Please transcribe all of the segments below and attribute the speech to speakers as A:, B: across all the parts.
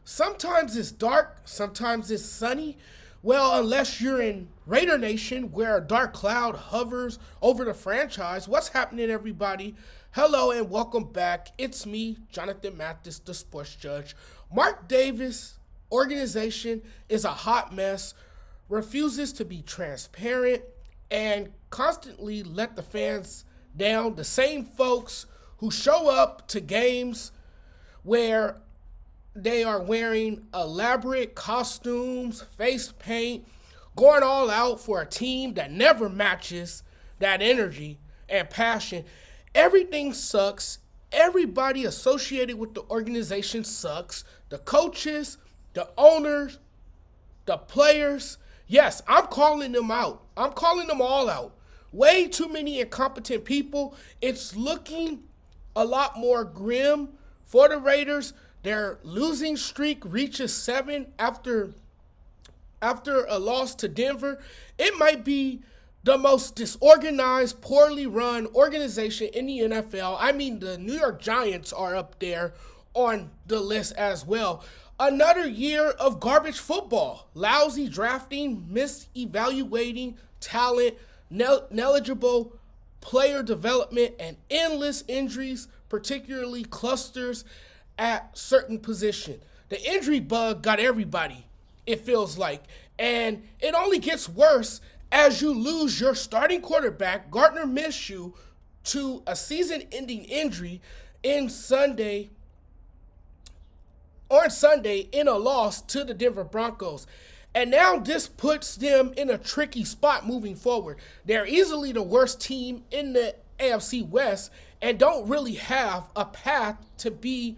A: Sometimes it's dark, sometimes it's sunny. Well, unless you're in Raider Nation, where a dark cloud hovers over the franchise. What's happening, everybody? Hello and welcome back. It's me, Jonathan Mathis, the sports judge. Mark Davis' organization is a hot mess, refuses to be transparent, and constantly let the fans down. The same folks who show up to games where they are wearing elaborate costumes, face paint, going all out for a team that never matches that energy and passion. Everything sucks. Everybody associated with the organization sucks. The coaches, the owners, the players. Yes, I'm calling them out. I'm calling them all out. Way too many incompetent people. It's looking a lot more grim for the Raiders. Their losing streak reaches 7 after a loss to Denver. It might be the most disorganized, poorly run organization in the NFL. I mean, the New York Giants are up there on the list as well. Another year of garbage football. Lousy drafting, misevaluating talent, negligible player development, and endless injuries, particularly clusters at certain position. The injury bug got everybody, it feels like. And it only gets worse as you lose your starting quarterback, Gardner Minshew, to a season-ending injury on Sunday in a loss to the Denver Broncos. And now this puts them in a tricky spot moving forward. They're easily the worst team in the AFC West and don't really have a path to be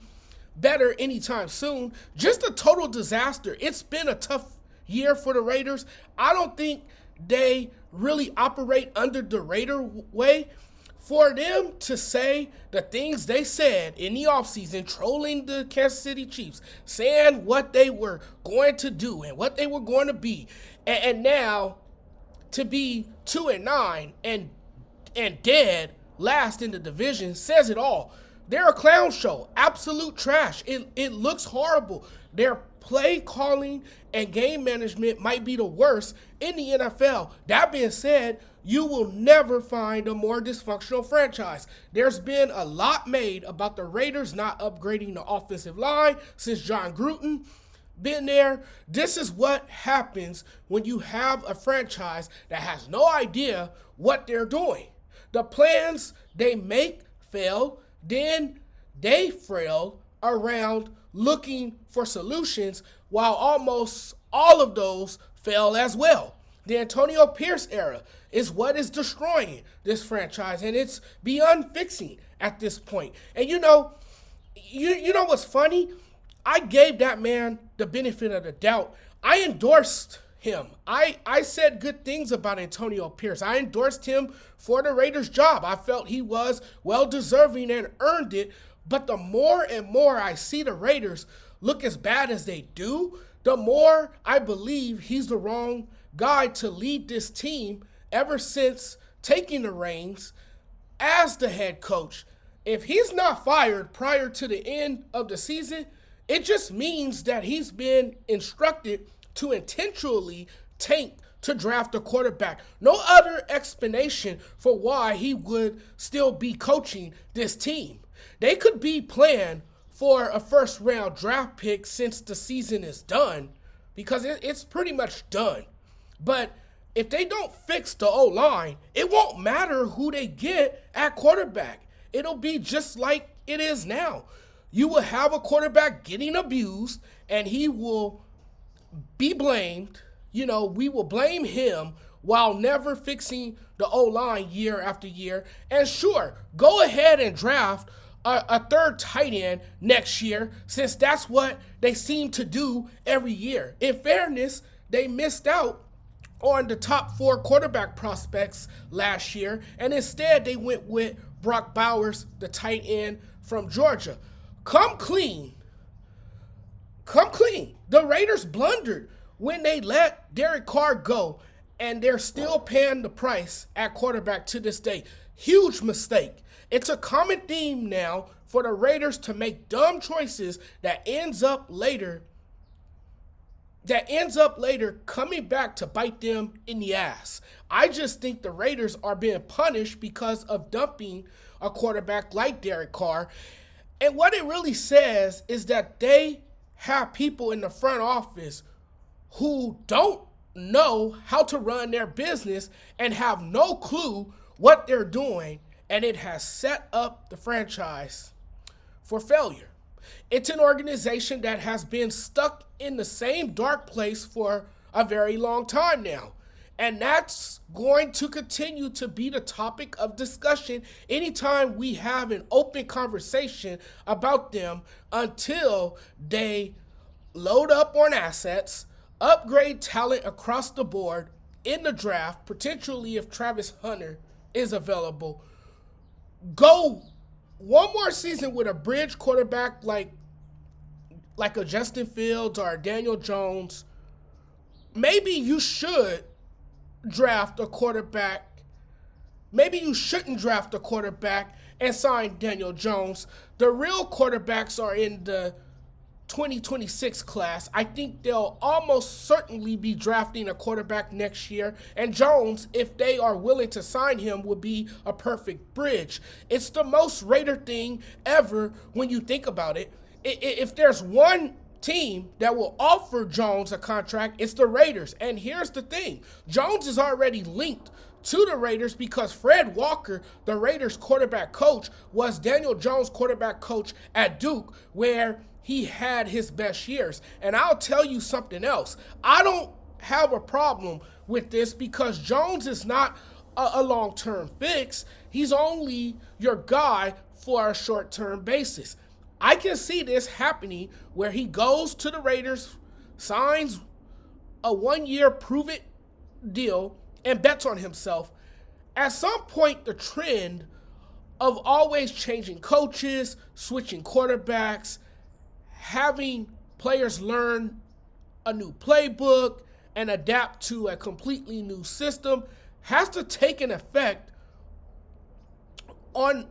A: better anytime soon. Just a total disaster. It's been a tough year for the Raiders. I don't think they really operate under the Raider way. For them to say the things they said in the offseason, trolling the Kansas City Chiefs, saying what they were going to do and what they were going to be, and now to be 2-9 and dead last in the division says it all. They're a clown show, absolute trash. It looks horrible. Their play calling and game management might be the worst in the NFL. That being said, you will never find a more dysfunctional franchise. There's been a lot made about the Raiders not upgrading the offensive line since John Gruden been there. This is what happens when you have a franchise that has no idea what they're doing. The plans they make fail. Then they frail around looking for solutions, while almost all of those fail as well. The Antonio Pierce era is what is destroying this franchise, and it's beyond fixing at this point. And you know what's funny? I gave that man the benefit of the doubt. I endorsed him. I said good things about Antonio Pierce. I endorsed him for the Raiders job. I felt he was well-deserving and earned it. But the more and more I see the Raiders look as bad as they do, the more I believe he's the wrong guy to lead this team ever since taking the reins as the head coach. If he's not fired prior to the end of the season, it just means that he's been instructed to intentionally tank to draft a quarterback. No other explanation for why he would still be coaching this team. They could be playing for a first-round draft pick since the season is done, because it's pretty much done. But if they don't fix the O-line, it won't matter who they get at quarterback. It'll be just like it is now. You will have a quarterback getting abused, and he will be blamed. We will blame him while never fixing the O-line year after year. And sure, go ahead and draft a third tight end next year, since that's what they seem to do every year. In fairness, they missed out on the top 4 quarterback prospects last year, and instead they went with Brock Bowers, the tight end from Georgia. Come clean. The Raiders blundered when they let Derek Carr go, and they're still paying the price at quarterback to this day. Huge mistake. It's a common theme now for the Raiders to make dumb choices that ends up later that ends up later coming back to bite them in the ass. I just think the Raiders are being punished because of dumping a quarterback like Derek Carr. And what it really says is that they have people in the front office who don't know how to run their business and have no clue what they're doing, and it has set up the franchise for failure. It's an organization that has been stuck in the same dark place for a very long time now. And that's going to continue to be the topic of discussion anytime we have an open conversation about them until they load up on assets, upgrade talent across the board in the draft, potentially if Travis Hunter is available, go one more season with a bridge quarterback like a Justin Fields or a Daniel Jones. Maybe you should draft a quarterback. Maybe you shouldn't draft a quarterback and sign Daniel Jones. The real quarterbacks are in the 2026 class. I think they'll almost certainly be drafting a quarterback next year, and Jones, if they are willing to sign him, would be a perfect bridge. It's the most Raider thing ever when you think about it. If there's one team that will offer Jones a contract, it's the Raiders. And here's the thing. Jones is already linked to the Raiders because Fred Walker, the Raiders quarterback coach, was Daniel Jones' quarterback coach at Duke, where he had his best years. And I'll tell you something else. I don't have a problem with this because Jones is not a long-term fix. He's only your guy for a short-term basis. I can see this happening where he goes to the Raiders, signs a one-year prove-it deal, and bets on himself. At some point, the trend of always changing coaches, switching quarterbacks, having players learn a new playbook and adapt to a completely new system has to take an effect on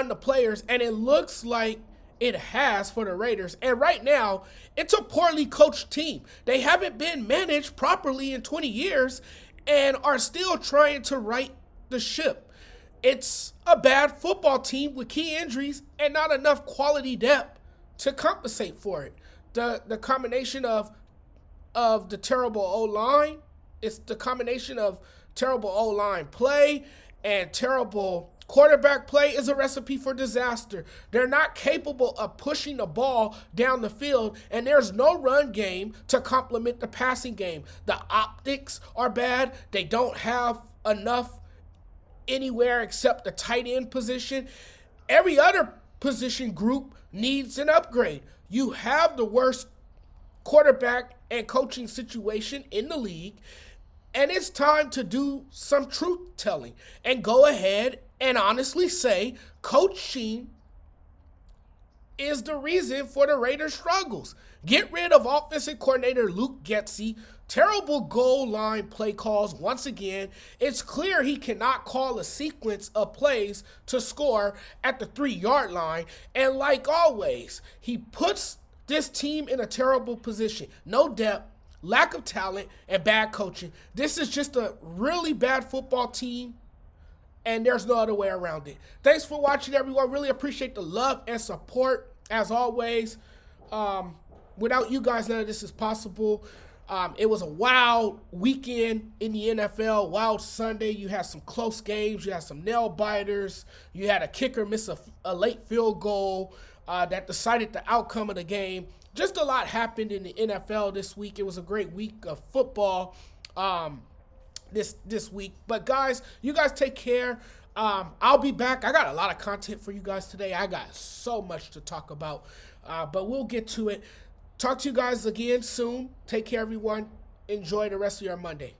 A: the players, and it looks like it has for the Raiders. And right now, it's a poorly coached team. They haven't been managed properly in 20 years and are still trying to right the ship. It's a bad football team with key injuries and not enough quality depth to compensate for it. The combination of the terrible O-line, it's the combination of terrible O-line play and terrible quarterback play is a recipe for disaster. They're not capable of pushing the ball down the field, and there's no run game to complement the passing game. The optics are bad. They don't have enough anywhere except the tight end position. Every other position group needs an upgrade. You have the worst quarterback and coaching situation in the league, and it's time to do some truth telling and go ahead and honestly say coaching is the reason for the Raiders' struggles. Get rid of offensive coordinator Luke Getsy. Terrible goal line play calls once again. It's clear he cannot call a sequence of plays to score at the 3-yard line. And like always, he puts this team in a terrible position. No depth, lack of talent, and bad coaching. This is just a really bad football team, and there's no other way around it. Thanks for watching, everyone. Really appreciate the love and support, as always. Without you guys, none of this is possible. It was a wild weekend in the NFL, wild Sunday. You had some close games. You had some nail-biters. You had a kicker miss a late field goal that decided the outcome of the game. Just a lot happened in the NFL this week. It was a great week of football this week. But, guys, you guys take care. I'll be back. I got a lot of content for you guys today. I got so much to talk about, but we'll get to it. Talk to you guys again soon. Take care, everyone. Enjoy the rest of your Monday.